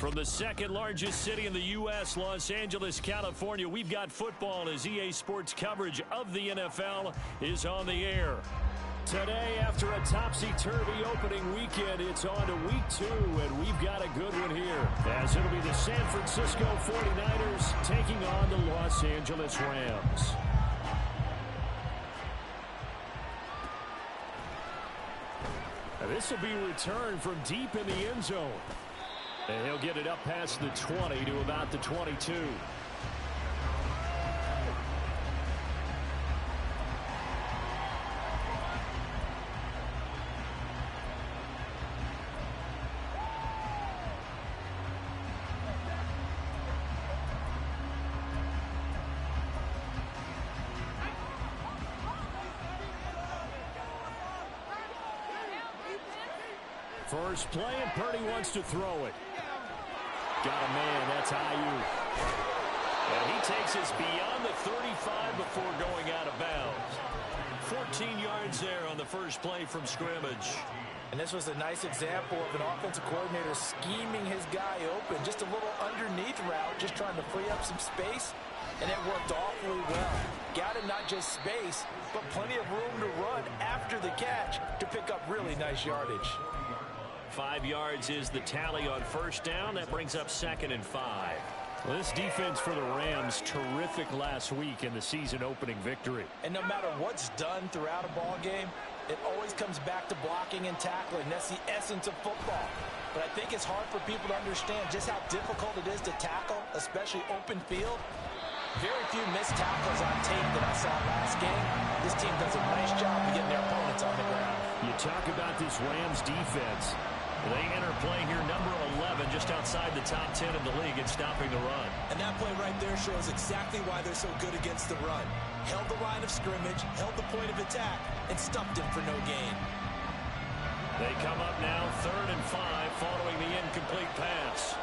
From the second largest city in the U.S., Los Angeles, California, we've got football as EA Sports coverage of the NFL is on the air. Today, after a topsy-turvy opening weekend, it's on to week 2, and we've got a good one here, as it'll be the San Francisco 49ers taking on the Los Angeles Rams. This will be returned from deep in the end zone. And he'll get it up past the 20 to about the 22. First play, and Purdy wants to throw it. Got a man, that's Ayuk. And he takes us beyond the 35 before going out of bounds. 14 yards there on the first play from scrimmage. And this was a nice example of an offensive coordinator scheming his guy open. Just a little underneath route, just trying to free up some space. And it worked awfully well. Got him not just space, but plenty of room to run after the catch to pick up really nice yardage. 5 yards is the tally on first down. That brings up 2nd and 5. Well, this defense for the Rams, terrific last week in the season-opening victory. And no matter what's done throughout a ball game, it always comes back to blocking and tackling. That's the essence of football. But I think it's hard for people to understand just how difficult it is to tackle, especially open field. Very few missed tackles on tape that I saw last game. This team does a nice job of getting their opponents on the ground. You talk about this Rams defense. They enter play here number 11, just outside the top 10 in the league in stopping the run. And that play right there shows exactly why they're so good against the run. Held the line of scrimmage, held the point of attack, and stuffed him for no gain. They come up now 3rd and 5 following the incomplete pass.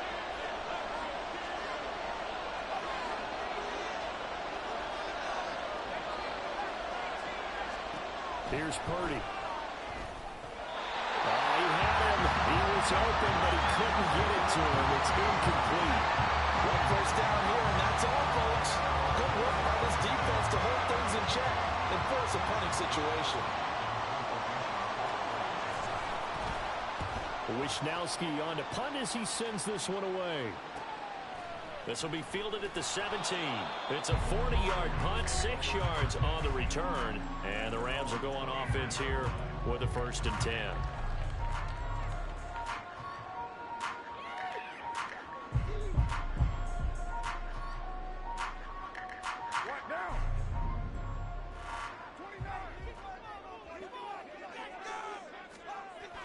Here's Purdy. He had him. He was open, but he couldn't get it to him. It's incomplete. One first down here, and that's all, folks. Good work by this defense to hold things in check and force a punting situation. Wishnowski on to punt as he sends this one away. This will be fielded at the 17. It's a 40-yard punt, 6 yards on the return. And the Rams will go on offense here with a 1st and 10.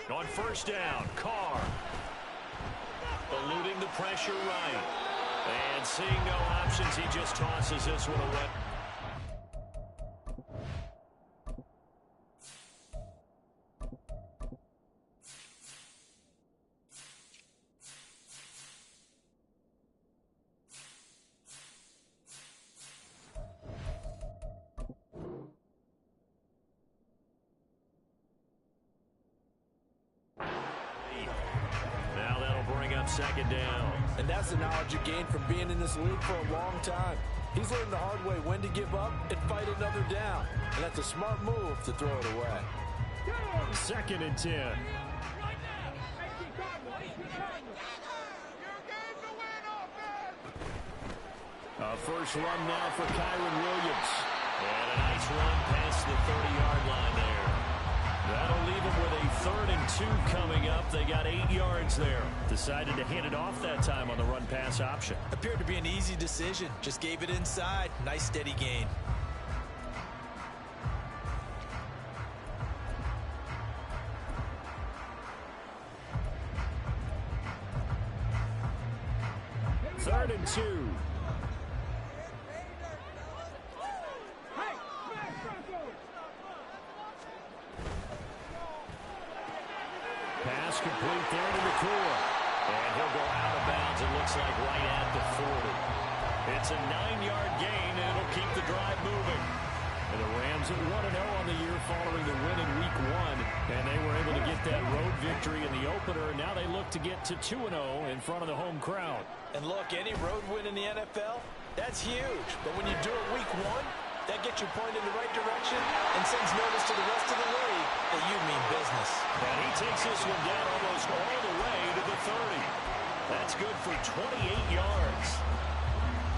On first down, Carr. Eluding the pressure right. And seeing no options, he just tosses this one away. Now that'll bring up 2nd down. And that's the knowledge you gain from being in this league for a long time. He's learned the hard way when to give up and fight another down. And that's a smart move to throw it away. 2nd and 10. A first run now for Kyron Williams. And a nice run past the 30-yard line there. That'll leave him with a 3rd and 2 coming up. They got 8 yards there. Decided to hand it off that time on the run-pass option. Appeared to be an easy decision. Just gave it inside. Nice steady gain. Third and 2. Pass complete there to the core. And he'll go out of bounds, it looks like, right at the 40. It's a 9-yard gain, and it'll keep the drive moving. And the Rams at 1-0 on the year following the win in Week 1. And they were able to get that road victory in the opener. And now they look to get to 2-0 in front of the home crowd. And look, any road win in the NFL, that's huge. But when you do it Week 1, that gets you pointed in the right direction and sends notice to the rest of the league that you mean business. And he takes this one down almost all the way to the 30. That's good for 28 yards.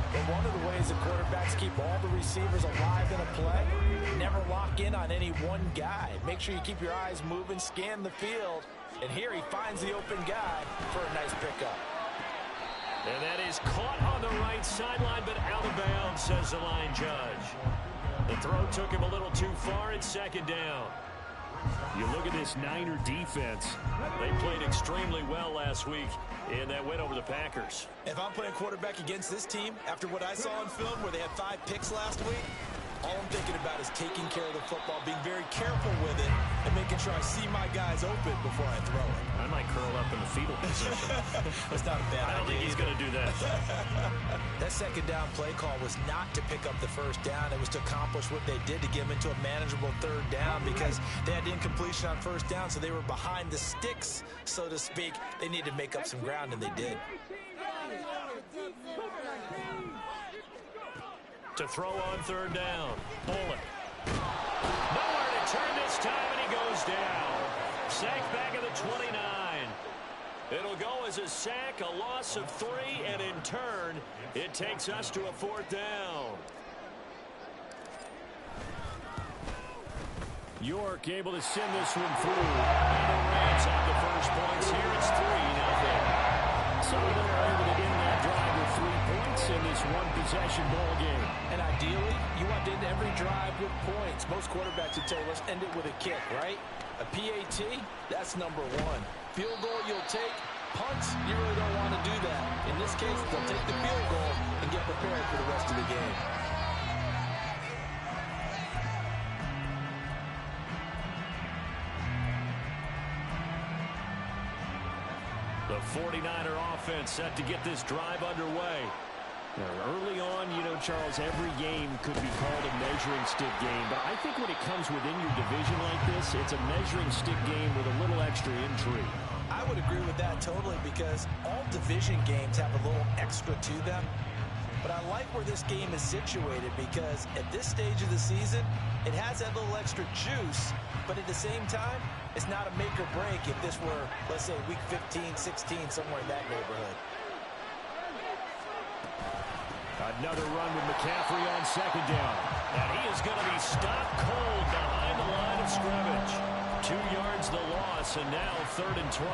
But one of the ways that quarterbacks keep all the receivers alive in a play, never lock in on any one guy. Make sure you keep your eyes moving, scan the field. And here he finds the open guy for a nice pickup. And that is caught on the right sideline, but out of bounds, says the line judge. The throw took him a little too far. It's second down. You look at this Niner defense. They played extremely well last week in that win over the Packers. If I'm playing quarterback against this team, after what I saw on film where they had 5 picks last week, all I'm thinking about is taking care of the football, being very careful with it, and making sure I see my guys open before I throw it. I might curl up in the fetal position. That's not a bad idea. I don't think he's going to do that. That second down play call was not to pick up the first down. It was to accomplish what they did to get them into a manageable third down because they had incompletion on first down, so they were behind the sticks, so to speak. They needed to make up some ground, and they did. To throw on third down. Bullet. Nowhere to turn this time, and he goes down. Sack back at the 29. It'll go as a sack, a loss of 3, and in turn, it takes us to a 4th down. York able to send this one through. And the Rams have the first points here. It's 3-0. So they're able to end that drive with 3 points in this one-possession ball game. And ideally, you want to end every drive with points. Most quarterbacks would tell you, let's end it with a kick, right? A PAT, that's number 1. Field goal you'll take. Punts, you really don't want to do that. In this case, they'll take the field goal and get prepared for the rest of the game. The 49er offense set to get this drive underway. Now, early on, you know, Charles, every game could be called a measuring stick game. But I think when it comes within your division like this, it's a measuring stick game with a little extra intrigue. I would agree with that totally because all division games have a little extra to them. But I like where this game is situated because at this stage of the season, it has that little extra juice. But at the same time, it's not a make or break if this were, let's say, week 15, 16, somewhere in that neighborhood. Another run with McCaffrey on second down. And he is going to be stopped cold behind the line of scrimmage. 2 yards the loss, and now 3rd and 12.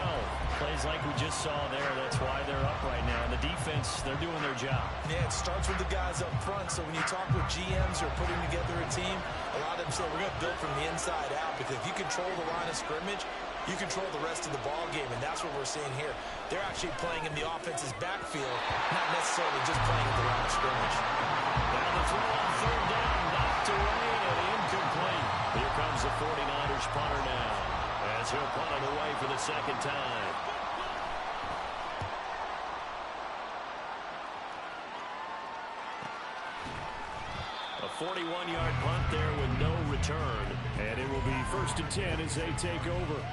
Plays like we just saw there. That's why they're up right now. And the defense, they're doing their job. Yeah, it starts with the guys up front. So when you talk with GMs who are putting together a team, a lot of them say we're going to build from the inside out because if you control the line of scrimmage, you control the rest of the ball game, and that's what we're seeing here. They're actually playing in the offense's backfield, not necessarily just playing at the line of scrimmage. Down the throw on third down, knocked away and incomplete. Here comes the 49ers punter now, as he'll punt it away for the second time. A 41-yard punt there with no return, and it will be 1st and 10 as they take over.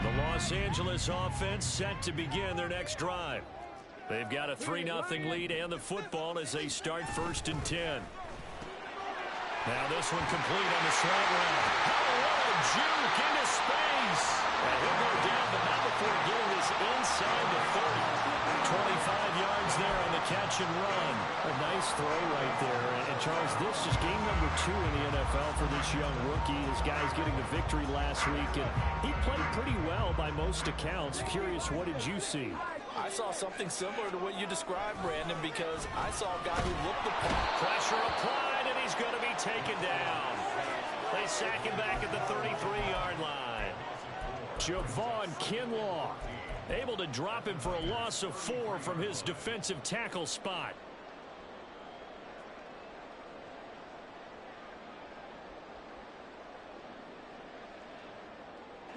The Los Angeles offense set to begin their next drive. They've got a 3-0 lead and the football as they start 1st and 10. Now this one complete on the slant route. Oh, what a juke into space. And he'll go down, but not before getting this inside the 30. 25 yards there on the catch and run. A nice throw right there. And Charles, this is game number 2 in the NFL for this young rookie. This guy's getting the victory last week, and he played pretty well by most accounts. Curious, what did you see? I saw something similar to what you described, Brandon, because I saw a guy who looked the part. Pressure applied, and he's going to be taken down. They sack him back at the 33-yard line. Javon Kinlaw able to drop him for a loss of 4 from his defensive tackle spot.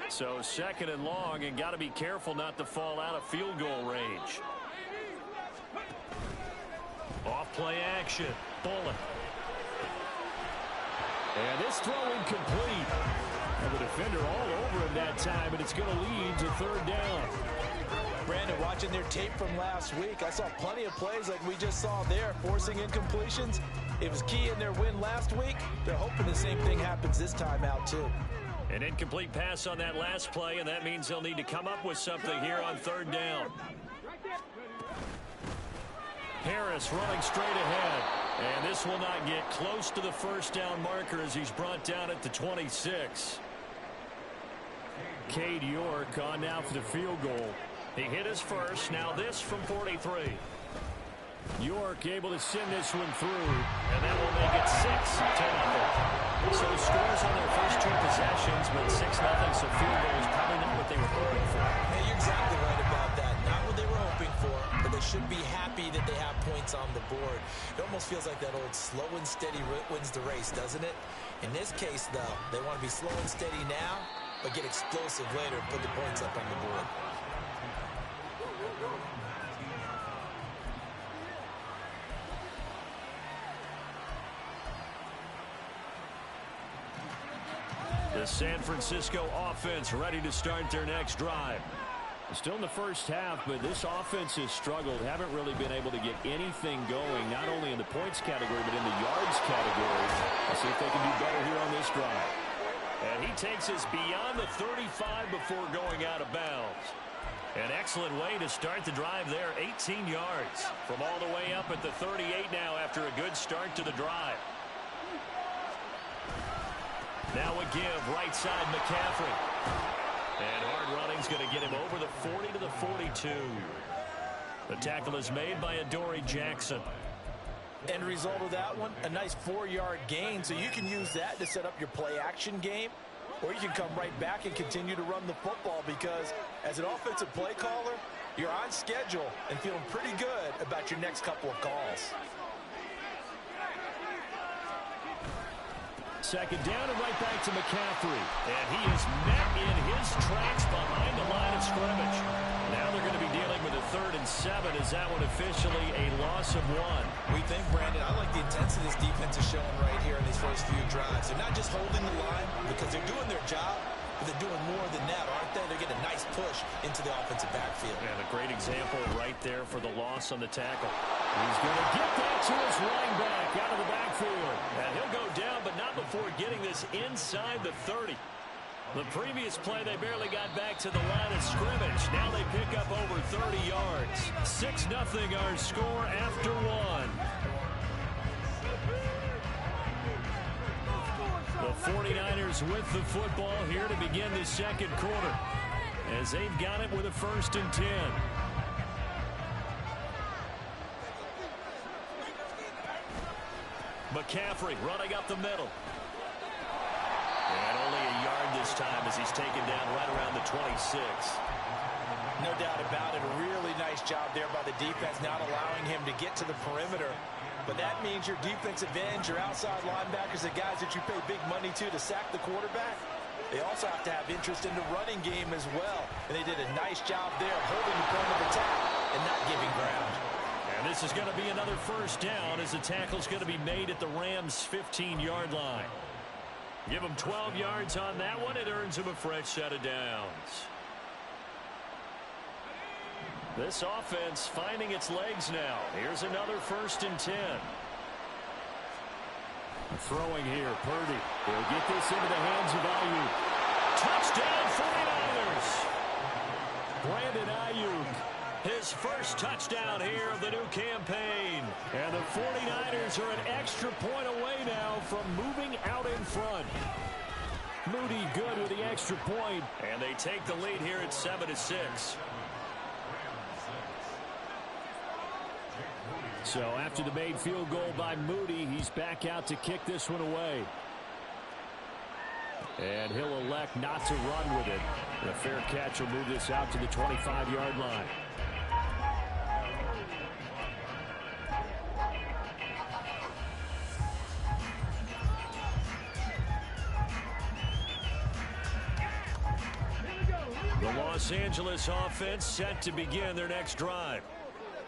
So 2nd and long, and got to be careful not to fall out of field goal range. Play action. Bullet. And this throw incomplete. And the defender all over him that time, and it's going to lead to third down. Brandon, watching their tape from last week, I saw plenty of plays like we just saw there, forcing incompletions. It was key in their win last week. They're hoping the same thing happens this time out, too. An incomplete pass on that last play, and that means they'll need to come up with something here on third down. Harris running straight ahead. And this will not get close to the first down marker as he's brought down at the 26. Cade York on now for the field goal. He hit his first. Now this from 43. York able to send this one through, and that will make it 6-0. So scores on their first two possessions, but 6-0, so field goal is probably not what they were hoping for. Hey, you're exactly right about that. Not what they were hoping for, but they should be happy that they have points on the board. It almost feels like that old slow and steady wins the race, doesn't it? In this case, though, they want to be slow and steady now, but get explosive later and put the points up on the board. The San Francisco offense ready to start their next drive. Still in the first half, but this offense has struggled. Haven't really been able to get anything going, not only in the points category, but in the yards category. Let's see if they can do better here on this drive. And he takes us beyond the 35 before going out of bounds. An excellent way to start the drive there, 18 yards. From all the way up at the 38 now after a good start to the drive. Now a give, right side McCaffrey. And hard running's going to get him over the 40 to the 42. The tackle is made by Adoree Jackson. End result of that one, a nice 4-yard gain, so you can use that to set up your play-action game, or you can come right back and continue to run the football because as an offensive play caller, you're on schedule and feeling pretty good about your next couple of calls. Second down and right back to McCaffrey. And he is met in his tracks behind the line of scrimmage. Now they're going to be dealing with a 3rd and 7. Is that one officially a loss of 1? We think, Brandon, I like the intensity this defense is showing right here in these first few drives. They're not just holding the line because they're doing their job, but they're doing more than that, aren't they? They're getting a nice push into the offensive backfield. And a great example right there for the loss on the tackle. He's going to get that to his running back out of the backfield. And he'll go down, but not before getting this inside the 30. The previous play, they barely got back to the line of scrimmage. Now they pick up over 30 yards. 6-0 our score after 1. The 49ers with the football here to begin the second quarter as they've got it with a 1st and 10. McCaffrey running up the middle. And only a yard this time as he's taken down right around the 26. No doubt about it. A really nice job there by the defense, not allowing him to get to the perimeter. But that means your defensive ends, your outside linebackers, the guys that you pay big money to sack the quarterback, they also have to have interest in the running game as well. And they did a nice job there holding the point of attack and not giving ground. And this is going to be another 1st down as the tackle's going to be made at the Rams' 15-yard line. Give them 12 yards on that one. It earns them a fresh set of downs. This offense finding its legs now. Here's another 1st and 10. Throwing here, Purdy. He'll get this into the hands of Ayuk. Touchdown, 49ers! Brandon Ayuk, his first touchdown here of the new campaign. And the 49ers are an extra point away now from moving out in front. Moody good with the extra point, and they take the lead here at 7-6. So after the made field goal by Moody, he's back out to kick this one away. And he'll elect not to run with it. And a fair catch will move this out to the 25-yard line. The Los Angeles offense set to begin their next drive.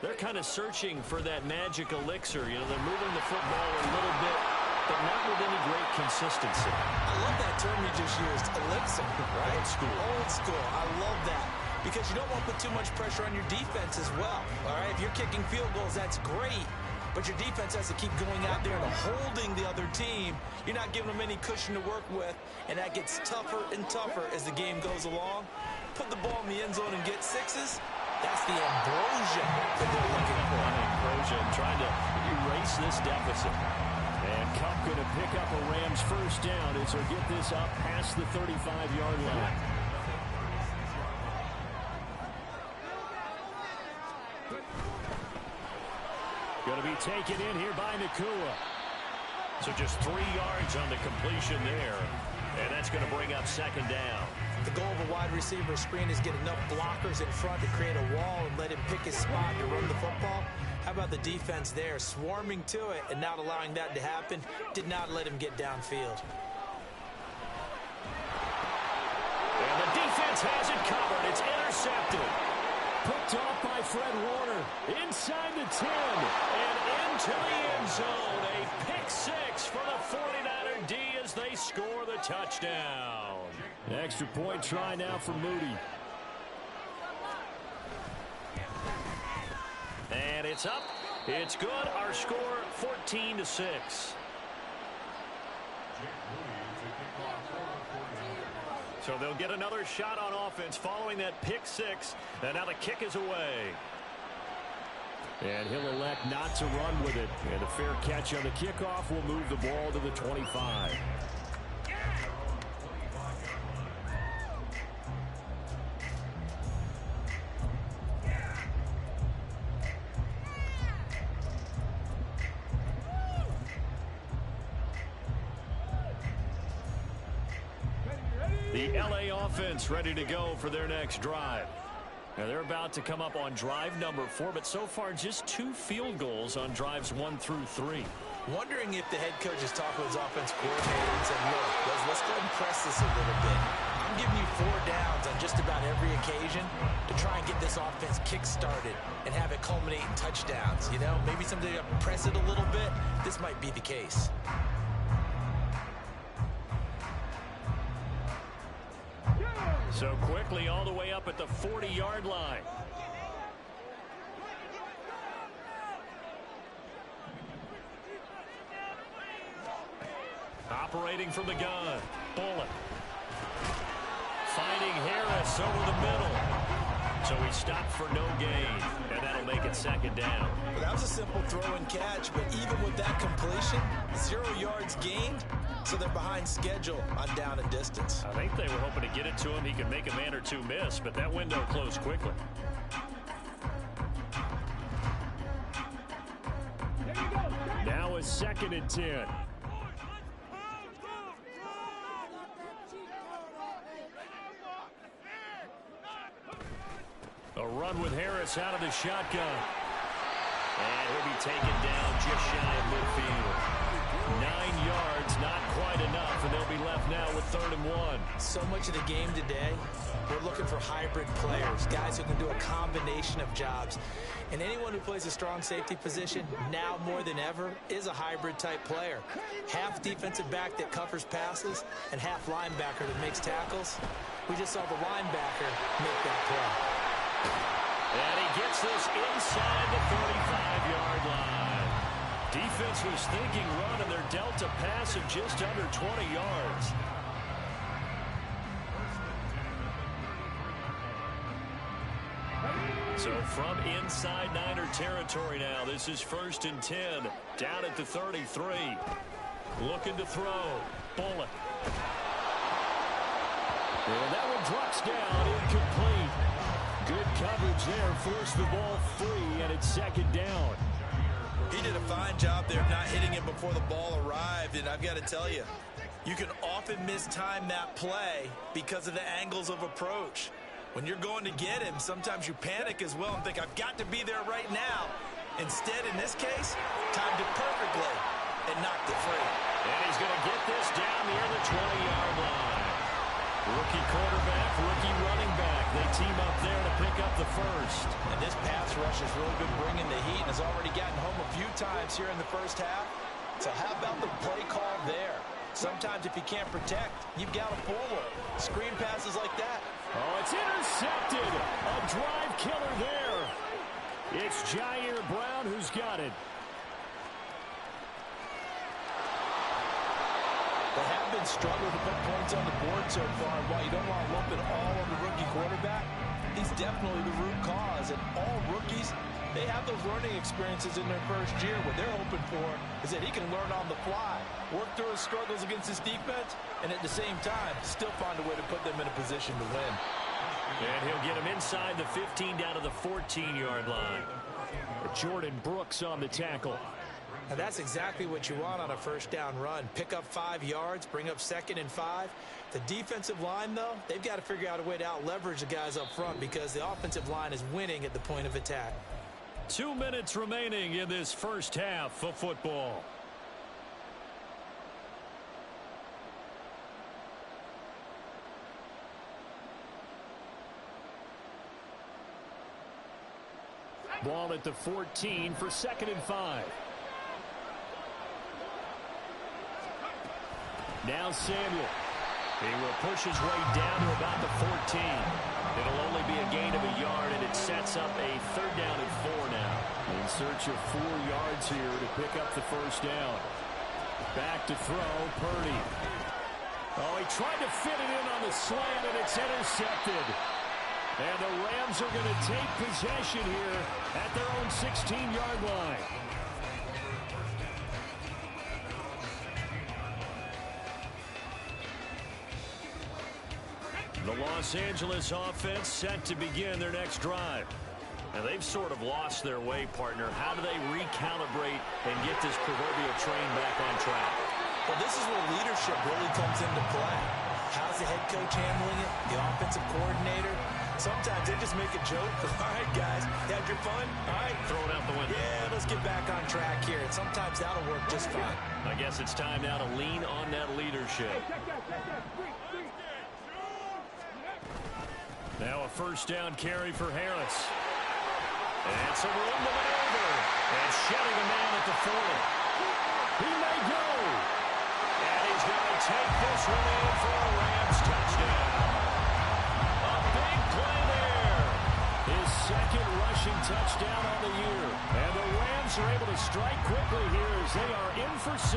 They're kind of searching for that magic elixir. You know, they're moving the football a little bit, but not with any great consistency. I love that term you just used, elixir, right? Old school. Old school. I love that. Because you don't want to put too much pressure on your defense as well. All right, if you're kicking field goals, that's great. But your defense has to keep going out there and holding the other team. You're not giving them any cushion to work with, and that gets tougher and tougher as the game goes along. Put the ball in the end zone and get sixes. That's the ambrosia that they're looking for. Ambrosia trying to erase this deficit. And Kupp going to pick up a Rams first down as they'll get this up past the 35-yard line. Going to be taken in here by Nakua. So just 3 yards on the completion there. And that's going to bring up second down. The goal of a wide receiver screen is get enough blockers in front to create a wall and let him pick his spot to run the football. How about the defense there, swarming to it and not allowing that to happen? Did not let him get downfield. And the defense has it covered. It's intercepted. Picked off by Fred Warner. Inside the 10 and into the end zone. A pick six for the 49er D as they score the touchdown. Extra point try now for Moody. And it's up. It's good. Our score 14-6. So they'll get another shot on offense following that pick six. And now the kick is away. And he'll elect not to run with it. And a fair catch on the kickoff will move the ball to the 25. The LA offense ready to go for their next drive. Now they're about to come up on drive number 4, but so far just 2 field goals on drives 1 through 3. Wondering if the head coach is talking with his offense coordinator and said, look, let's go ahead and press this a little bit. I'm giving you 4 downs on just about every occasion to try and get this offense kick-started and have it culminate in touchdowns. You know, maybe someday you press it a little bit. This might be the case. So quickly all the way up at the 40-yard line. Operating from the gun. Bullet. Finding Harris over the middle. So he stopped for no gain, and that'll make it second down. Well, that was a simple throw and catch, but even with that completion, 0 yards gained, so they're behind schedule on down and distance. I think they were hoping to get it to him. He could make a man or 2 miss, but that window closed quickly. Now a 2nd and 10. A run with Harris out of the shotgun. And he'll be taken down just shy of midfield. 9 yards, not quite enough, and they'll be left now with 3rd and 1. So much of the game today, we're looking for hybrid players, guys who can do a combination of jobs. And anyone who plays a strong safety position, now more than ever, is a hybrid-type player. Half defensive back that covers passes, and half linebacker that makes tackles. We just saw the linebacker make that play. And he gets this inside the 35-yard line. Defense was thinking run, and they're dealt a pass of just under 20 yards. So from inside Niner territory now, this is 1st and 10, down at the 33. Looking to throw. Bullet. And that one drops down, incomplete. Good coverage there, forced the ball free, and it's 2nd down. He did a fine job there of not hitting him before the ball arrived, and I've got to tell you, you can often mistime that play because of the angles of approach. When you're going to get him, sometimes you panic as well and think, I've got to be there right now. Instead, in this case, timed it perfectly and knocked it free. And he's going to get this down near the 20-yard line. Rookie quarterback, rookie running back. They team up there to pick up the first. And this pass rush has really been bringing the heat and has already gotten home a few times here in the first half. So how about the play call there? Sometimes if you can't protect, you've got to pull them. Screen passes like that. Oh, it's intercepted. A drive killer there. It's Jair Brown who's got it. They have been struggling to put points on the board so far. While you don't want to lump it all on the rookie quarterback, he's definitely the root cause. And all rookies, they have those learning experiences in their first year. What they're hoping for is that he can learn on the fly, work through his struggles against his defense, and at the same time, still find a way to put them in a position to win. And he'll get him inside the 15 down to the 14-yard line. Jordan Brooks on the tackle. Now that's exactly what you want on a first down run. Pick up 5 yards, bring up 2nd and 5. The defensive line, though, they've got to figure out a way to out-leverage the guys up front because the offensive line is winning at the point of attack. 2 minutes remaining in this first half of football. Ball at the 14 for 2nd and 5. Now Samuel. He will push his way down to about the 14. It'll only be a gain of a yard, and it sets up a 3rd down and 4 now. In search of 4 yards here to pick up the first down. Back to throw, Purdy. Oh, he tried to fit it in on the slant, and it's intercepted. And the Rams are going to take possession here at their own 16-yard line. The Los Angeles offense set to begin their next drive. Now they've sort of lost their way, partner. How do they recalibrate and get this proverbial train back on track? Well, this is where leadership really comes into play. How's the head coach handling it? The offensive coordinator? Sometimes they just make a joke. All right, guys, you had your fun? All right. Throw it out the window. Yeah, let's get back on track here. And sometimes that'll work just fine. I guess it's time now to lean on that leadership. Now a first down carry for Harris. And some room to maneuver. And shedding a man at the 40. He may go. And he's going to take this one in for a Rams touchdown. A big play there. His 2nd rushing touchdown on the year. And the Rams are able to strike quickly here as they are in for 6.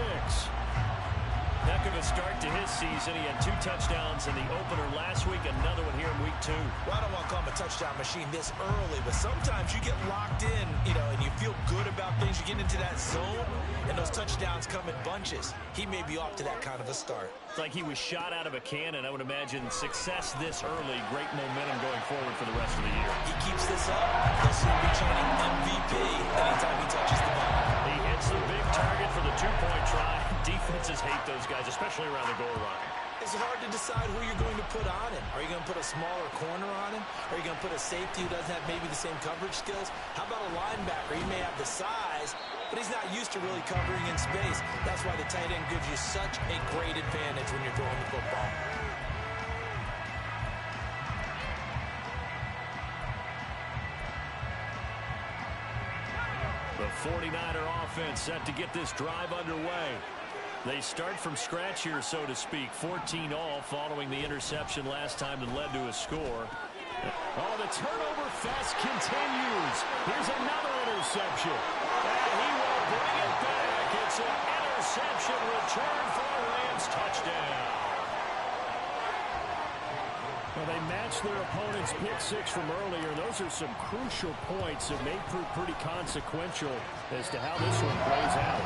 Heck of a start to his season. He had 2 touchdowns in the opener last week, another one here in week 2. Well, I don't want to call him a touchdown machine this early, but sometimes you get locked in, and you feel good about things. You get into that zone, and those touchdowns come in bunches. He may be off to that kind of a start. It's like he was shot out of a cannon. I would imagine success this early, great momentum going forward for the rest of the year. He keeps this up, he'll soon be chanting MVP anytime he touches the ball. He hits the big target for the 2-point try. Defenses hate those guys, especially around the goal line. It's hard to decide who you're going to put on him. Are you going to put a smaller corner on him? Are you going to put a safety who doesn't have maybe the same coverage skills? How about a linebacker? He may have the size, but he's not used to really covering in space. That's why the tight end gives you such a great advantage when you're throwing the football. The 49er offense set to get this drive underway. They start from scratch here, so to speak. 14-all following the interception last time that led to a score. Oh, the turnover fest continues. Here's another interception. And he will bring it back. It's an interception return for a Rams touchdown. Well, they matched their opponent's pick 6 from earlier. Those are some crucial points that may prove pretty consequential as to how this one plays out.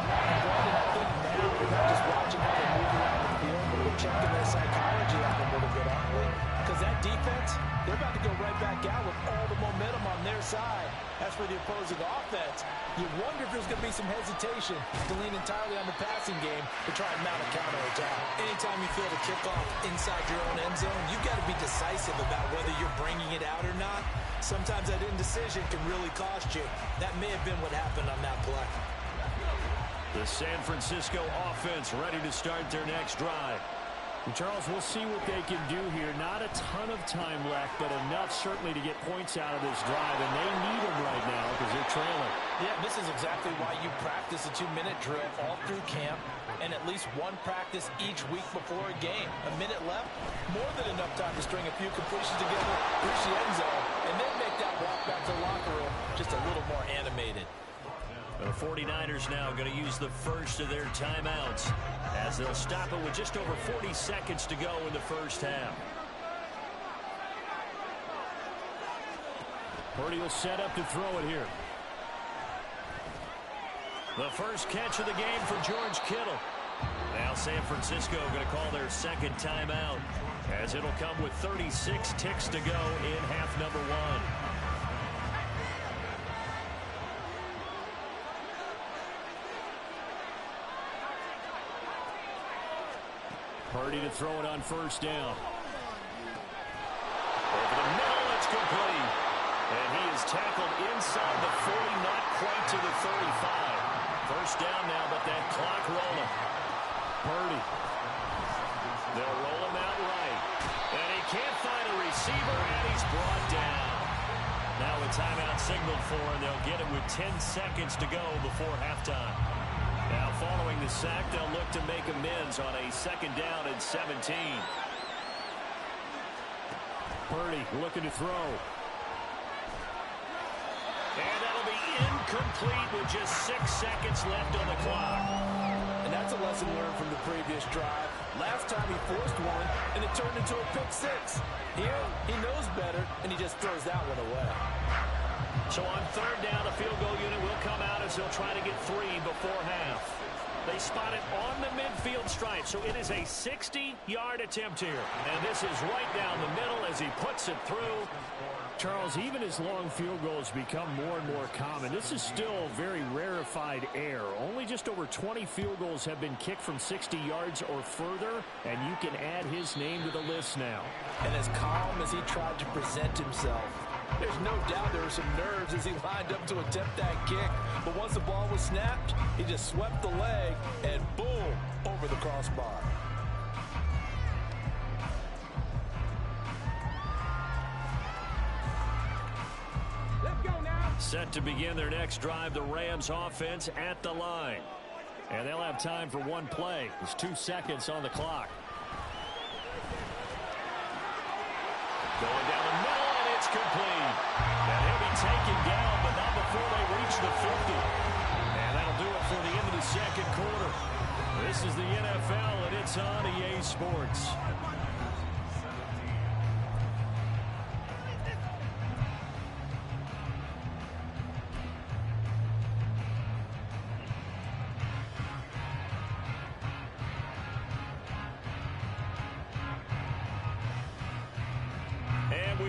We're not just watching how they move around the field, but we're checking their psychology out a little bit, aren't we? Because that defense, they're about to go right back out with all the momentum on their side. As for the opposing offense, you wonder if there's going to be some hesitation to lean entirely on the passing game to try and mount a counterattack. Anytime you feel the kickoff inside your own end zone, you've got to be decisive about whether you're bringing it out or not. Sometimes that indecision can really cost you. That may have been what happened on that play. The San Francisco offense ready to start their next drive. And Charles, we'll see what they can do here. Not a ton of time left, but enough certainly to get points out of this drive, and they need them right now because they're trailing. Yeah, this is exactly why you practice a 2-minute drill all through camp and at least one practice each week before a game. A minute left, more than enough time to string a few completions together, reach the end zone, and then make that walk back to the locker room just a little more animated. The 49ers now going to use the first of their timeouts as they'll stop it with just over 40 seconds to go in the first half. Purdy will set up to throw it here. The first catch of the game for George Kittle. Now San Francisco going to call their second timeout as it'll come with 36 ticks to go in half number 1. Purdy to throw it on first down. Over the middle, it's complete. And he is tackled inside the 40, not quite to the 35. First down now, but that clock rolling. Purdy. They'll roll him out right. And he can't find a receiver, and he's brought down. Now a timeout signaled for, and they'll get it with 10 seconds to go before halftime. Now, following the sack, they'll look to make amends on a second down and 17. Purdy looking to throw. And that'll be incomplete with just 6 seconds left on the clock. And that's a lesson learned from the previous drive. Last time he forced one, and it turned into a pick 6. Here, he knows better, and he just throws that one away. So on third down, the field goal unit will come out as they'll try to get 3 before half. They spot it on the midfield stripe, so it is a 60-yard attempt here. And this is right down the middle as he puts it through. Charles, even as long field goals become more and more common, this is still very rarefied air. Only just over 20 field goals have been kicked from 60 yards or further, and you can add his name to the list now. And as calm as he tried to present himself, there's no doubt there were some nerves as he lined up to attempt that kick. But once the ball was snapped, he just swept the leg and boom, over the crossbar. Let's go now. Set to begin their next drive, the Rams offense at the line. And they'll have time for one play. There's 2 seconds on the clock. Going down the middle. Complete. And he'll be taken down, but not before they reach the 50. And that'll do it for the end of the second quarter. This is the NFL, and it's on EA Sports.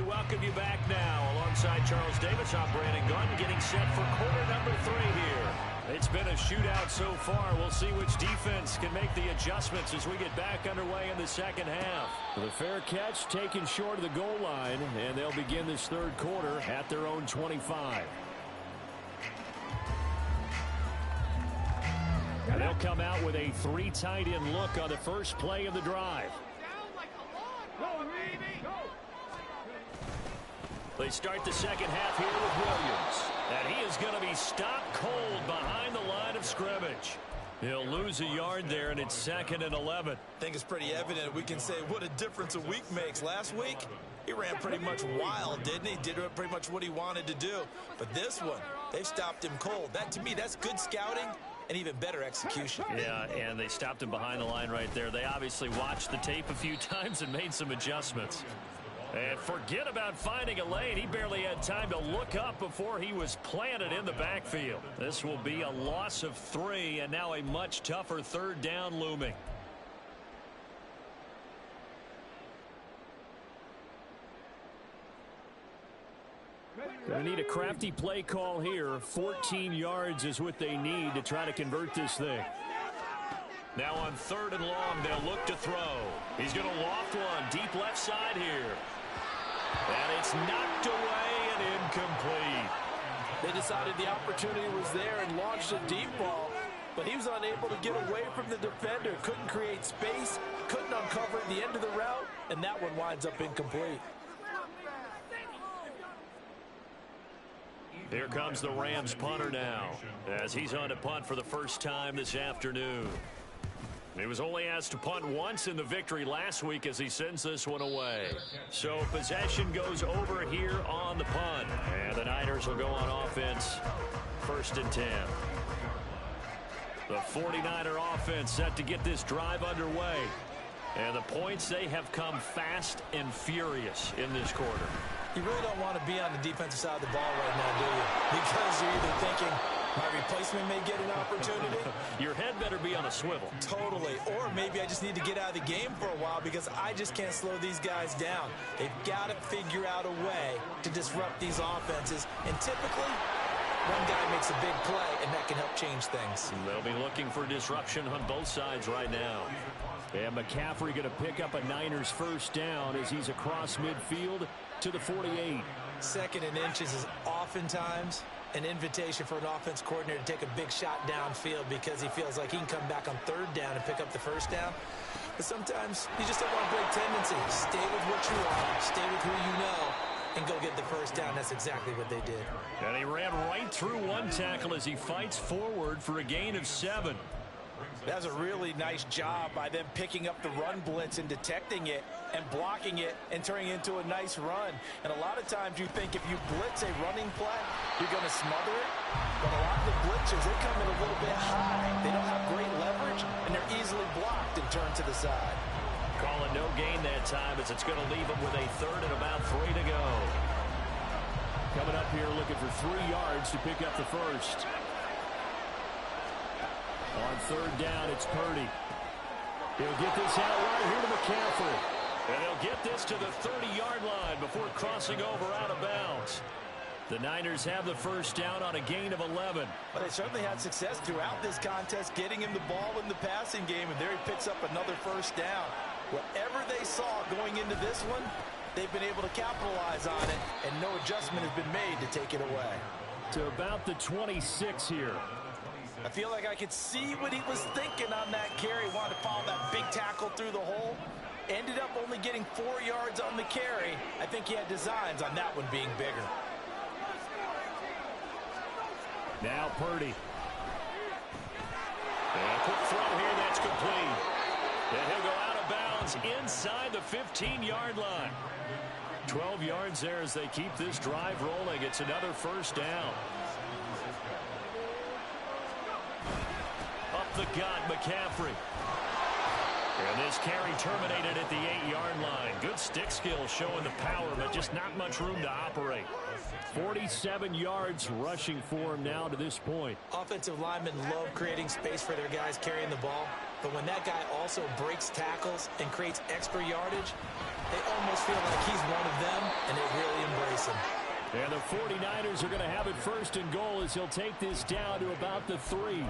Welcome you back now. Alongside Charles Davis, I'm Brandon Gunn, getting set for quarter number 3 here. It's been a shootout so far. We'll see which defense can make the adjustments as we get back underway in the second half. The fair catch taken short of the goal line, and they'll begin this third quarter at their own 25. And they'll come out with a 3 tight end look on the first play of the drive. They start the second half here with Williams. And he is going to be stopped cold behind the line of scrimmage. He'll lose a yard there, and it's 2nd and 11. I think it's pretty evident. We can say what a difference a week makes. Last week, he ran pretty much wild, didn't he? Did pretty much what he wanted to do. But this one, they stopped him cold. That, to me, that's good scouting and even better execution. Yeah, and they stopped him behind the line right there. They obviously watched the tape a few times and made some adjustments. And forget about finding a lane. He barely had time to look up before he was planted in the backfield. This will be a loss of 3, and now a much tougher third down looming. They need a crafty play call here. 14 yards is what they need to try to convert this thing. Now on 3rd and long, they'll look to throw. He's going to loft one deep left side here. And it's knocked away and incomplete. They decided the opportunity was there and launched a deep ball. but he was unable to get away from the defender. Couldn't create space, couldn't uncover the end of the route, and that one winds up incomplete. Here comes the Rams punter now, as he's on to punt for the first time this afternoon. He was only asked to punt once in the victory last week as he sends this one away. So possession goes over here on the punt. And the Niners will go on offense, 1st and 10. The 49er offense set to get this drive underway. And the points, they have come fast and furious in this quarter. You really don't want to be on the defensive side of the ball right now, do you? Because you're either thinking, my replacement may get an opportunity. Your head better be on a swivel. Totally. Or maybe I just need to get out of the game for a while because I just can't slow these guys down. They've got to figure out a way to disrupt these offenses. And typically, one guy makes a big play, and that can help change things. They'll be looking for disruption on both sides right now. And McCaffrey going to pick up a Niners first down as he's across midfield to the 48. 2nd and inches is oftentimes an invitation for an offense coordinator to take a big shot downfield because he feels like he can come back on 3rd down and pick up the first down. But sometimes you just don't want to break tendency. Stay with what you are, stay with who you know, and go get the first down. That's exactly what they did. And he ran right through one tackle as he fights forward for a gain of 7. That was a really nice job by them picking up the run blitz and detecting it and blocking it and turning it into a nice run. And a lot of times you think if you blitz a running play, you're going to smother it. But a lot of the blitzers, they come in a little bit high. They don't have great leverage, and they're easily blocked and turned to the side. Calling no gain that time as it's going to leave them with a 3rd and about 3 to go. Coming up here looking for 3 yards to pick up the first. On 3rd down, it's Purdy. He'll get this out right here to McCaffrey. And he'll get this to the 30-yard line before crossing over out of bounds. The Niners have the first down on a gain of 11. But they certainly had success throughout this contest, getting him the ball in the passing game, and there he picks up another first down. Whatever they saw going into this one, they've been able to capitalize on it, and no adjustment has been made to take it away. To about the 26 here. I feel like I could see what he was thinking on that carry. Wanted to follow that big tackle through the hole. Ended up only getting 4 yards on the carry. I think he had designs on that one being bigger. Now Purdy. And a quick throw here, that's complete. And he'll go out of bounds inside the 15-yard line. 12 yards there as they keep this drive rolling. It's another first down. Up the gut, McCaffrey. And this carry terminated at the 8-yard line. Good stick skill showing the power, but just not much room to operate. 47 yards rushing for him now to this point. Offensive linemen love creating space for their guys carrying the ball. But when that guy also breaks tackles and creates extra yardage, they almost feel like he's one of them, and they really embrace him. And the 49ers are going to have it 1st and goal as he'll take this down to about the 3.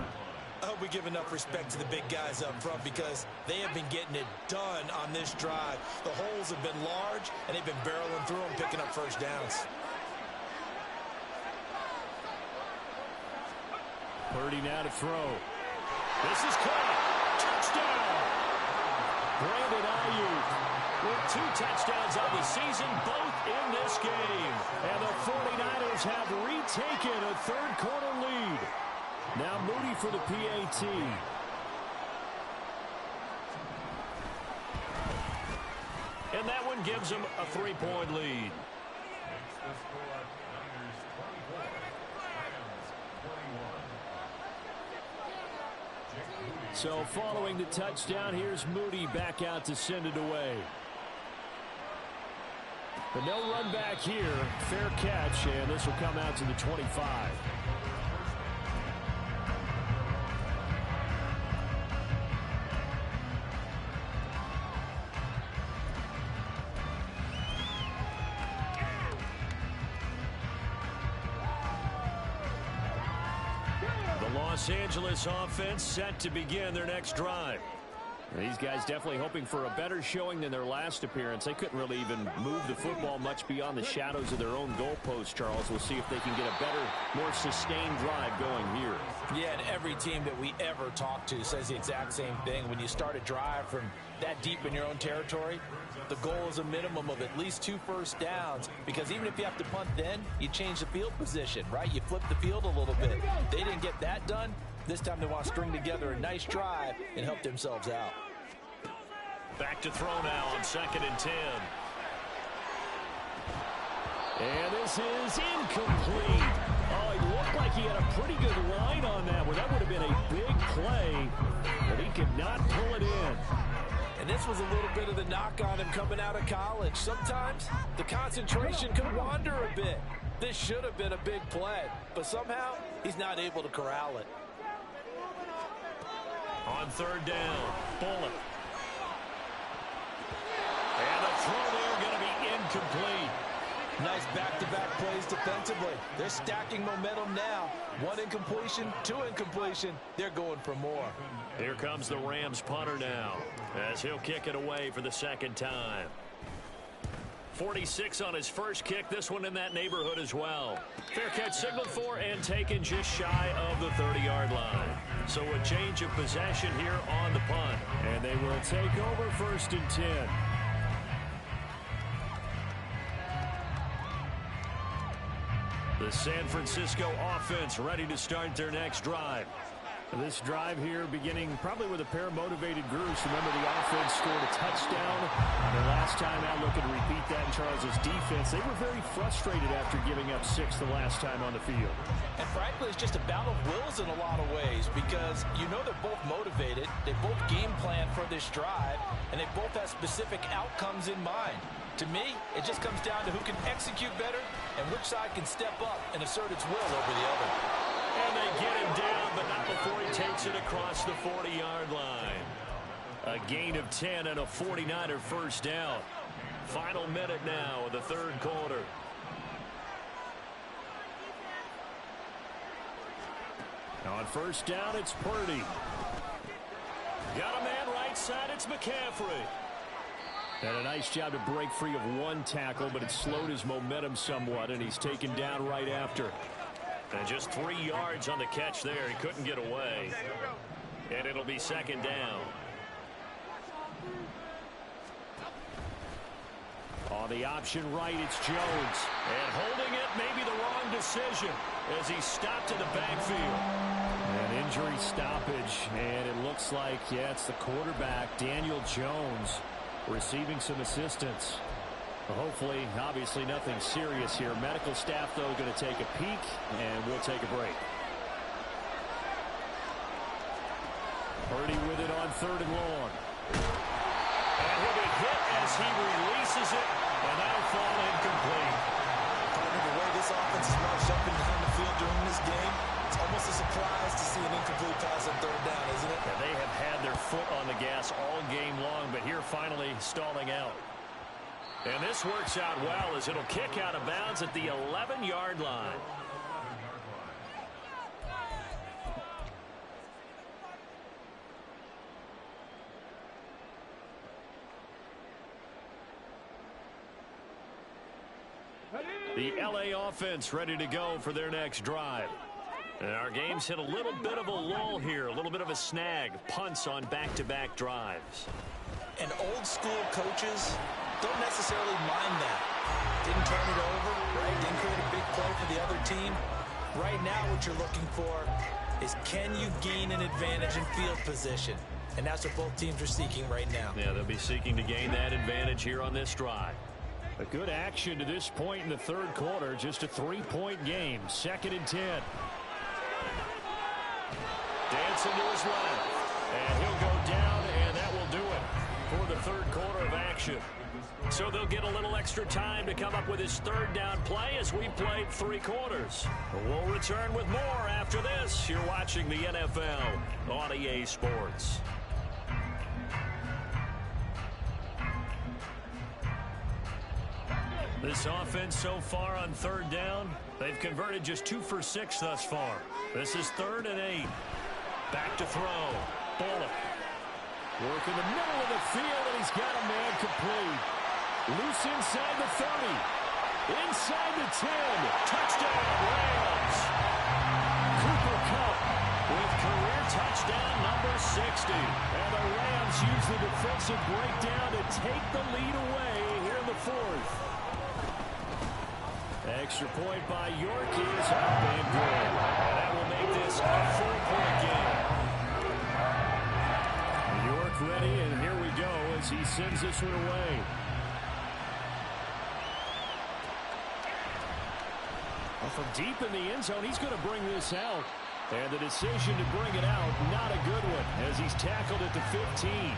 I hope we give enough respect to the big guys up front because they have been getting it done on this drive. The holes have been large, and they've been barreling through them, picking up first downs. Purdy now to throw. This is caught. Touchdown. Brandon Ayuk with 2 touchdowns on the season, both in this game. And the 49ers have retaken a 3rd quarter lead. Now Moody for the PAT. And that one gives them a 3-point lead. So following the touchdown, here's Moody back out to send it away. But no run back here. Fair catch, and this will come out to the 25. Los Angeles offense set to begin their next drive. These guys definitely hoping for a better showing than their last appearance. They couldn't really even move the football much beyond the shadows of their own goalpost, Charles. We'll see if they can get a better, more sustained drive going here. Yeah, and every team that we ever talk to says the exact same thing. When you start a drive from that deep in your own territory, the goal is a minimum of at least 2 first downs, because even if you have to punt then, you change the field position, right? You flip the field a little bit. They didn't get that done. This time they want to string together a nice drive and help themselves out. Back to throw now on 2nd and 10. And this is incomplete. Oh, it looked like he had a pretty good line on that one. That would have been a big play, but he could not pull it in. And this was a little bit of the knock on him coming out of college. Sometimes the concentration can wander a bit. This should have been a big play, but somehow he's not able to corral it. On 3rd down, Bullock. And the throw there going to be incomplete. Nice back-to-back plays defensively. They're stacking momentum now. 1 incompletion, 2 incompletion. They're going for more. Here comes the Rams punter now, as he'll kick it away for the 2nd time. 46 on his first kick. This one in that neighborhood as well. Fair catch signaled for and taken just shy of the 30-yard line. So a change of possession here on the punt. And they will take over 1st and 10. The San Francisco offense ready to start their next drive. This drive here beginning probably with a pair of motivated groups. Remember, the offense scored a touchdown. The last time out, looking to repeat that in Charles's defense. They were very frustrated after giving up 6 the last time on the field. And frankly, it's just a battle of wills in a lot of ways, because you know they're both motivated. They both game plan for this drive, and they both have specific outcomes in mind. To me, it just comes down to who can execute better and which side can step up and assert its will over the other. And they get him down, but not before he takes it across the 40-yard line. A gain of 10 and a 49er first down. Final minute now of the 3rd quarter. On 1st down, it's Purdy. Got a man right side, it's McCaffrey. And a nice job to break free of 1 tackle, but it slowed his momentum somewhat, and he's taken down right after. And just 3 yards on the catch there. He couldn't get away. And it'll be 2nd down. On the option right, it's Jones. And holding it, maybe the wrong decision as he stopped in the backfield. An injury stoppage, and it looks like, yeah, it's the quarterback, Daniel Jones, receiving some assistance. Hopefully, obviously nothing serious here. Medical staff, though, going to take a peek, and we'll take a break. Purdy with it on 3rd and long. And he'll be hit as he releases it, and that'll fall incomplete. The way this offense is marched up and down the field during this game, it's almost a surprise to see an incomplete pass on 3rd down, isn't it? And they have had their foot on the gas all game long, but here finally stalling out. And this works out well as it'll kick out of bounds at the 11-yard line. The LA offense ready to go for their next drive. And our game's hit a little bit of a lull here, a little bit of a snag. Punts on back-to-back drives. And old school coaches don't necessarily mind that. Didn't turn it over, right? Didn't create a big play for the other team. Right now what you're looking for is, can you gain an advantage in field position? And that's what both teams are seeking right now. Yeah, they'll be seeking to gain that advantage here on this drive. A good action to this point in the 3rd quarter. Just a 3-point game. 2nd and 10. Dancing to his left. And he'll go down, and that will do it for the 3rd quarter of action. So they'll get a little extra time to come up with his 3rd down play as we played 3 quarters. We'll return with more after this. You're watching the NFL on EA Sports. This offense so far on 3rd down, they've converted just 2 for 6 thus far. This is 3rd and 8. Back to throw. Bullock. Working the middle of the field, and he's got a man complete. Loose inside the 30. Inside the 10. Touchdown, Rams. Cooper Kupp with career touchdown number 60. And the Rams use the defensive breakdown to take the lead away here in the fourth. Extra point by York is up and good. And that will make this a 4-point game. York ready, and here we go as he sends this one away. From deep in the end zone, he's going to bring this out. And the decision to bring it out, not a good one, as he's tackled at the 15.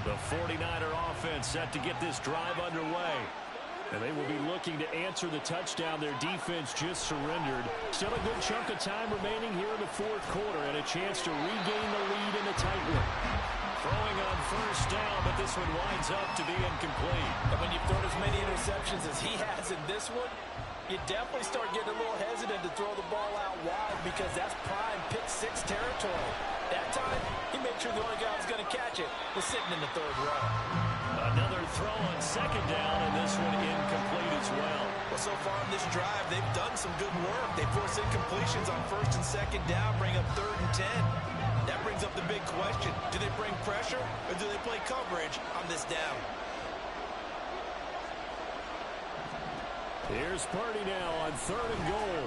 The 49er offense set to get this drive underway. And they will be looking to answer the touchdown their defense just surrendered. Still a good chunk of time remaining here in the fourth quarter, and a chance to regain the lead in a tight one. Throwing on first down, but this one winds up to be incomplete. And when you've thrown as many interceptions as he has in this one, you definitely start getting a little hesitant to throw the ball out wide, because that's prime pick six territory. That time, he made sure the only guy who was going to catch it was sitting in the third row. Another throw on second down, and this one incomplete as well. Well, so far in this drive, they've done some good work. They force incompletions on first and second down, bring up 3rd and 10. That brings up the big question. Do they bring pressure, or do they play coverage on this down? Here's Purdy now on 3rd and goal.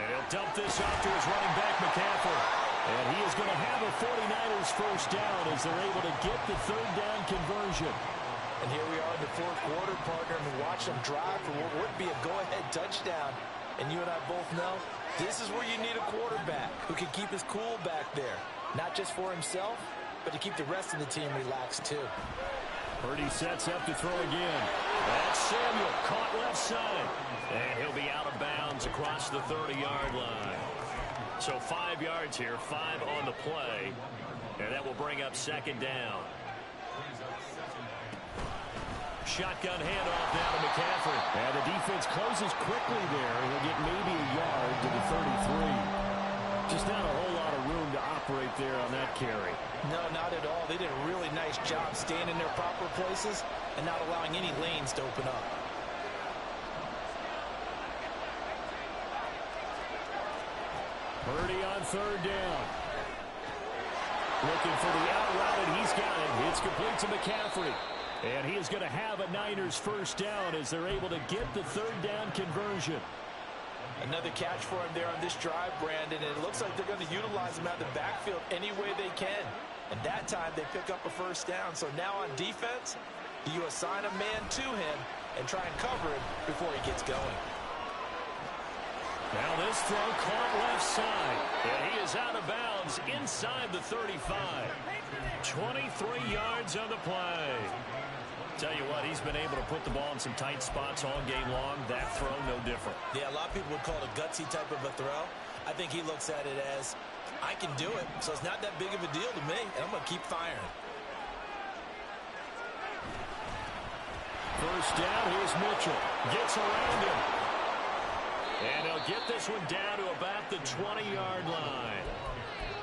And he'll dump this off to his running back, McCaffrey. And he is going to have a 49ers first down as they're able to get the 3rd down conversion. And here we are in the fourth quarter, partner, and watch them drive for what would be a go-ahead touchdown. And you and I both know this is where you need a quarterback who can keep his cool back there. Not just for himself, but to keep the rest of the team relaxed too. Purdy sets up to throw again. That's Samuel, caught left side. And he'll be out of bounds across the 30-yard line. So 5 yards here, 5 on the play. And that will bring up second down. Shotgun handoff now to McCaffrey. And the defense closes quickly there. He'll get maybe a yard to the 33. Just not a whole lot of room to operate there on that carry. No, not at all. They did a really nice job staying in their proper places and not allowing any lanes to open up. Purdy on 3rd down. Looking for the out route, and he's got it. It's complete to McCaffrey. And he is going to have a Niners first down as they're able to get the 3rd down conversion. Another catch for him there on this drive, Brandon, and it looks like they're going to utilize him out of the backfield any way they can. And that time they pick up a first down. So now on defense, you assign a man to him and try and cover him before he gets going. Now this throw caught left side, and he is out of bounds inside the 35. 23 yards on the play. Tell you what, he's been able to put the ball in some tight spots all game long. That throw, no different. Yeah, a lot of people would call it a gutsy type of a throw. I think he looks at it as, I can do it, so it's not that big of a deal to me, and I'm going to keep firing. First down, here's Mitchell. Gets around him. And he'll get this one down to about the 20-yard line.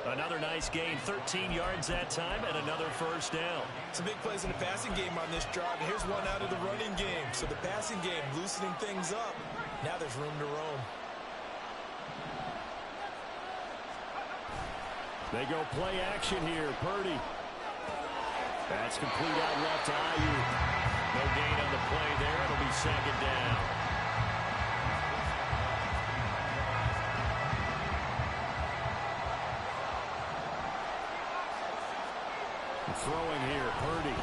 Another nice gain, 13 yards that time, and another first down. Some big plays in the passing game on this drive, and here's one out of the running game. So the passing game loosening things up. Now there's room to roam. They go play action here. Purdy. That's complete out left to Ayuk. No gain on the play there. It'll be second down. Throwing here, Purdy.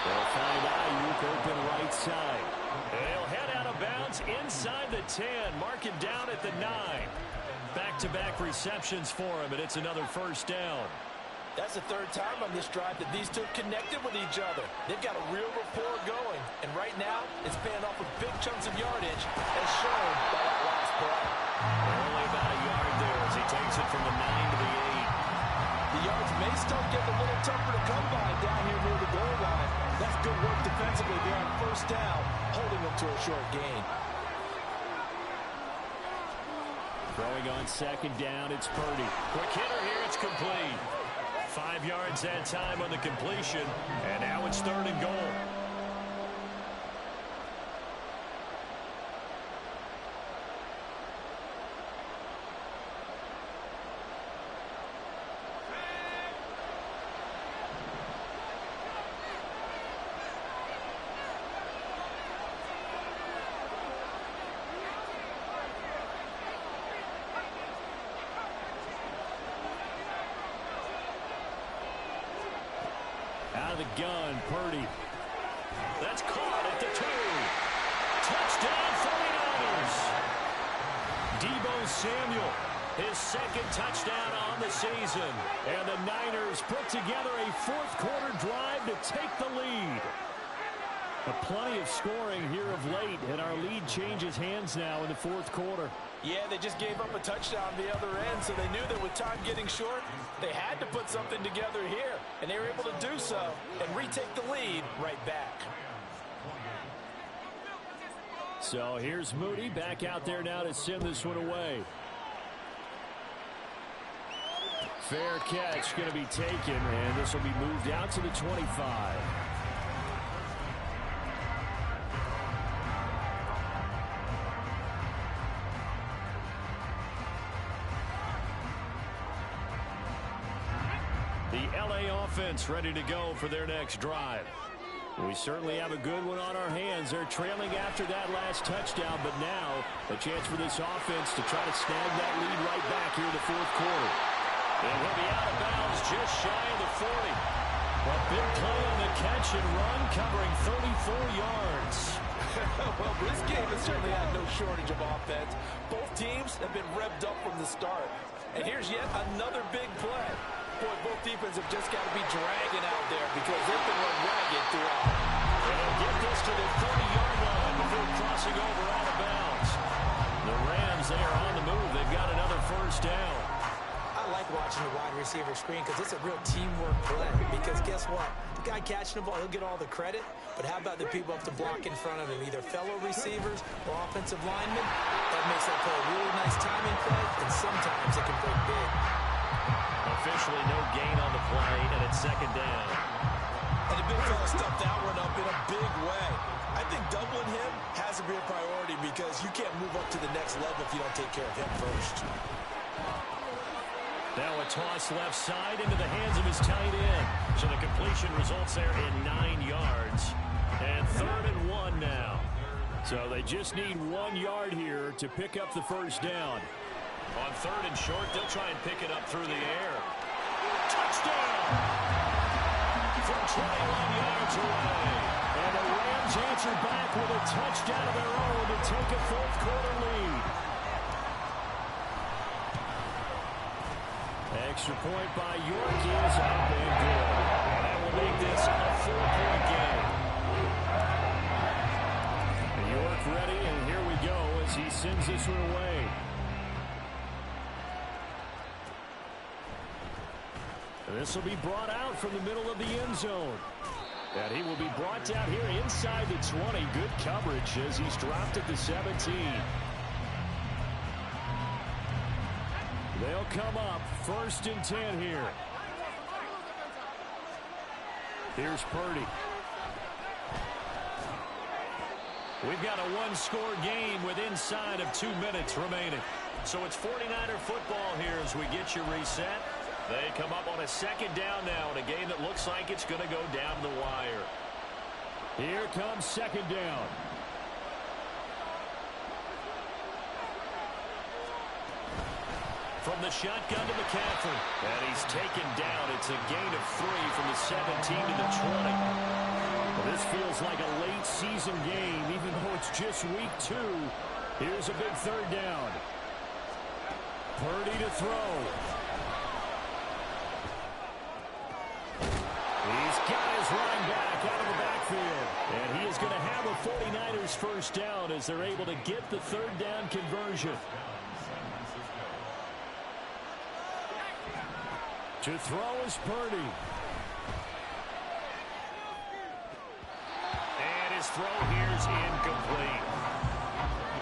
They'll find Ayuk open right side. They'll head out of bounds inside the 10. Mark him down at the 9. Back-to-back receptions for him, and it's another first down. That's the 3rd time on this drive that these two connected with each other. They've got a real rapport going, and right now it's paying off with big chunks of yardage, as shown by that last play. Only about a yard there as he takes it from the 9 to the 8. The yards may start getting a little tougher to come by down here near the goal line. That's good work defensively there on first down, holding them to a short gain. Throwing on second down, it's Purdy. Quick hitter here, it's complete. 5 yards that time on the completion, and now it's 3rd and goal. Out of the gun, Purdy. That's caught at the 2. Touchdown, 49ers. Deebo Samuel, his 2nd touchdown on the season. And the Niners put together a 4th quarter drive to take the lead. Plenty of scoring here of late, and our lead changes hands now in the 4th quarter. Yeah, they just gave up a touchdown the other end, so they knew that with time getting short, they had to put something together here, and they were able to do so and retake the lead right back. So here's Moody back out there now to send this one away. Fair catch going to be taken, and this will be moved out to the 25. The LA offense ready to go for their next drive. We certainly have a good one on our hands. They're trailing after that last touchdown, but now a chance for this offense to try to snag that lead right back here in the 4th quarter. And he'll be out of bounds just shy of the 40. A big play on the catch and run, covering 34 yards. Well, this game has certainly had no shortage of offense. Both teams have been revved up from the start. And here's yet another big play. Boy, both defenses have just got to be dragging out there because they've been run ragged throughout. And they'll get this to the 30-yard line before crossing over out of bounds. The Rams, they are on the move. They've got another 1st down. I like watching the wide receiver screen because it's a real teamwork play. Because guess what? The guy catching the ball, he'll get all the credit. But how about the people up to block in front of him, either fellow receivers or offensive linemen? That makes that play a really nice timing play, and sometimes it can break big. Officially no gain on the play, and it's 2nd down. And the big fella stuffed that one up in a big way. I think doubling him has to be a priority because you can't move up to the next level if you don't take care of him first. Now a toss left side into the hands of his tight end. So the completion results there in 9 yards. And 3rd and 1 now. So they just need 1 yard here to pick up the 1st down. On 3rd and short, they'll try and pick it up through the air. Touchdown! From 21 yards away. And the Rams answer back with a touchdown of their own to take a 4th quarter lead. Extra point by York is up and good. And that will make this a 4-point game. York ready, and here we go as he sends this one away. This will be brought out from the middle of the end zone. And he will be brought down here inside the 20. Good coverage as he's dropped at the 17. They'll come up 1st and 10 here. Here's Purdy. We've got a 1-score game with inside of 2 minutes remaining. So it's 49er football here as we get you reset. They come up on a 2nd down now in a game that looks like it's going to go down the wire. Here comes 2nd down. From the shotgun to McCaffrey. And he's taken down. It's a gain of 3 from the 17 to the 20. Well, this feels like a late season game, even though it's just week 2. Here's a big 3rd down. Purdy to throw. He's got his running back out of the backfield. And he is going to have a 49ers 1st down as they're able to get the 3rd down conversion. To throw is Purdy. And his throw here's incomplete.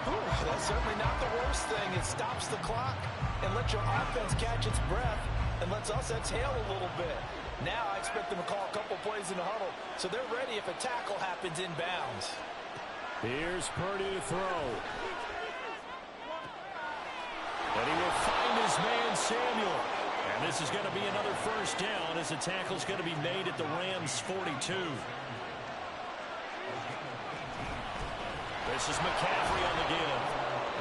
Ooh, that's certainly not the worst thing. It stops the clock and lets your offense catch its breath and lets us exhale a little bit. Now I expect them to call a couple plays in the huddle so they're ready if a tackle happens inbounds. Here's Purdy to throw. And he will find his man Samuel. And this is going to be another first down as the tackle's going to be made at the Rams' 42. This is McCaffrey on the give.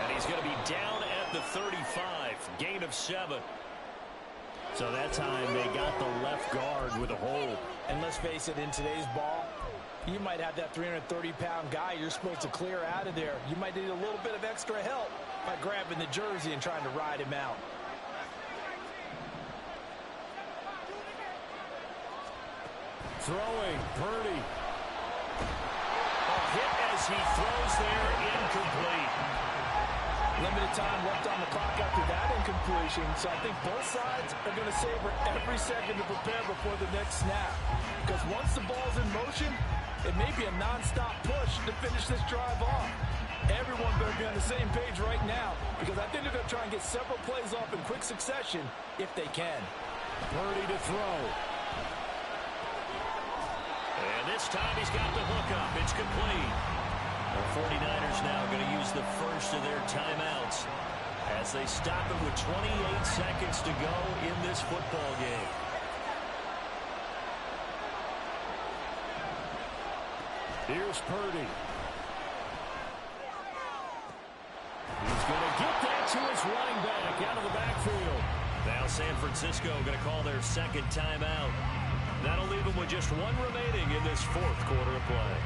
And he's going to be down at the 35. Gain of 7. So that time they got the left guard with a hold. And let's face it, in today's ball, you might have that 330-pound guy you're supposed to clear out of there. You might need a little bit of extra help by grabbing the jersey and trying to ride him out. Throwing, Purdy. A hit as he throws there, incomplete. Limited time left on the clock after that incompletion, so I think both sides are going to savor every second to prepare before the next snap. Because once the ball's in motion, it may be a non-stop push to finish this drive off. Everyone better be on the same page right now, because I think they're going to try and get several plays off in quick succession if they can. Purdy to throw. And this time he's got the hookup. It's complete. The 49ers now going to use the first of their timeouts as they stop it with 28 seconds to go in this football game. Here's Purdy. He's going to get that to his running back out of the backfield. Now San Francisco going to call their second timeout. That'll leave them with just one remaining in this fourth quarter of play.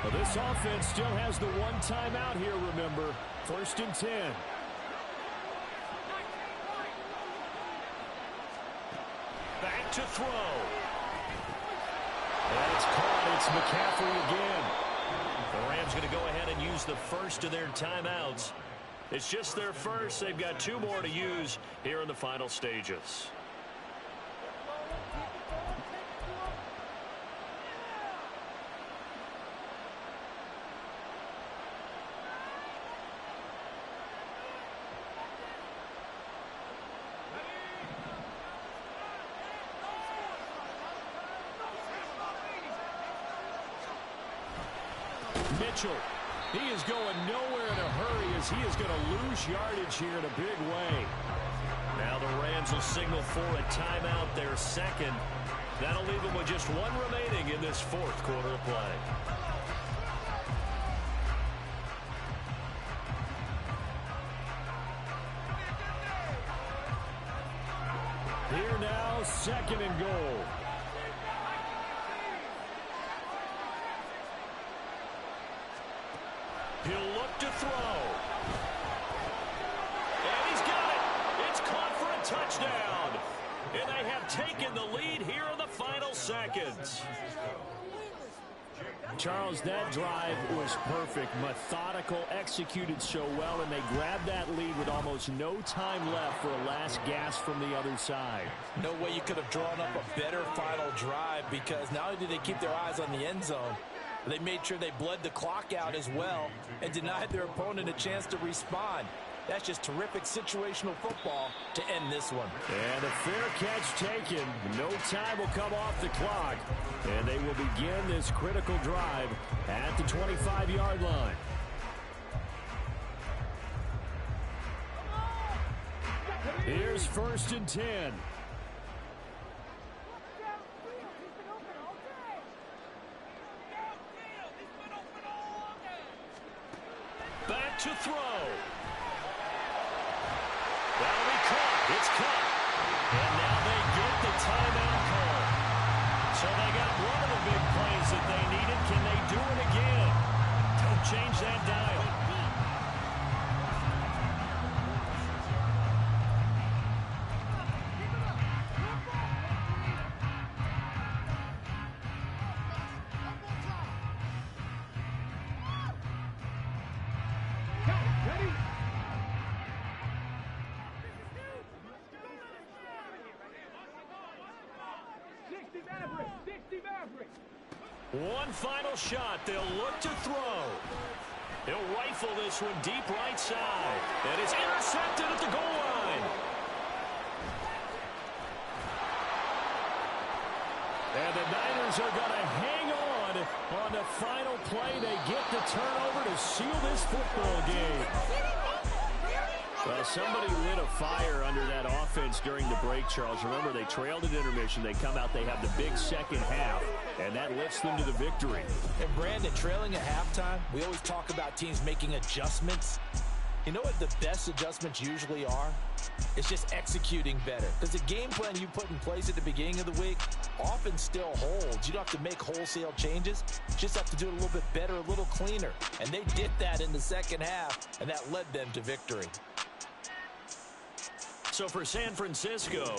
Well, this offense still has the one timeout here, remember. 1st and 10. Back to throw. That's caught. It's McCaffrey again. The Rams going to go ahead and use the first of their timeouts. It's just their first. They've got 2 more to use here in the final stages. Mitchell, he is going nowhere in a hurry as he is going to lose yardage here in a big way. Now the Rams will signal for a timeout, their second. That'll leave them with just one remaining in this fourth quarter of play. Here now, 2nd and goal. He'll look to throw. And he's got it. It's caught for a touchdown. And they have taken the lead here in the final seconds. Charles, that drive was perfect. Methodical, executed so well, and they grabbed that lead with almost no time left for a last gasp from the other side. No way you could have drawn up a better final drive, because not only did they keep their eyes on the end zone, they made sure they bled the clock out as well and denied their opponent a chance to respond. That's just terrific situational football to end this one. And a fair catch taken. No time will come off the clock. And they will begin this critical drive at the 25-yard line. Here's 1st and 10. Back to throw. That'll be caught. It's caught. And now they get the timeout call. So they got one of the big plays that they needed. Can they do it again? Don't change that dial. One final shot. They'll look to throw. He'll rifle this one deep right side. And it's intercepted at the goal line. And the Niners are going to hang on the final play. They get the turnover to seal this football game. Well, somebody lit a fire under that offense during the break, Charles. Remember, they trailed at intermission. They come out, they have the big second half, and that lifts them to the victory. And, Brandon, trailing at halftime, we always talk about teams making adjustments. You know what the best adjustments usually are? It's just executing better. Because the game plan you put in place at the beginning of the week often still holds. You don't have to make wholesale changes. You just have to do it a little bit better, a little cleaner. And they did that in the second half, and that led them to victory. So for San Francisco,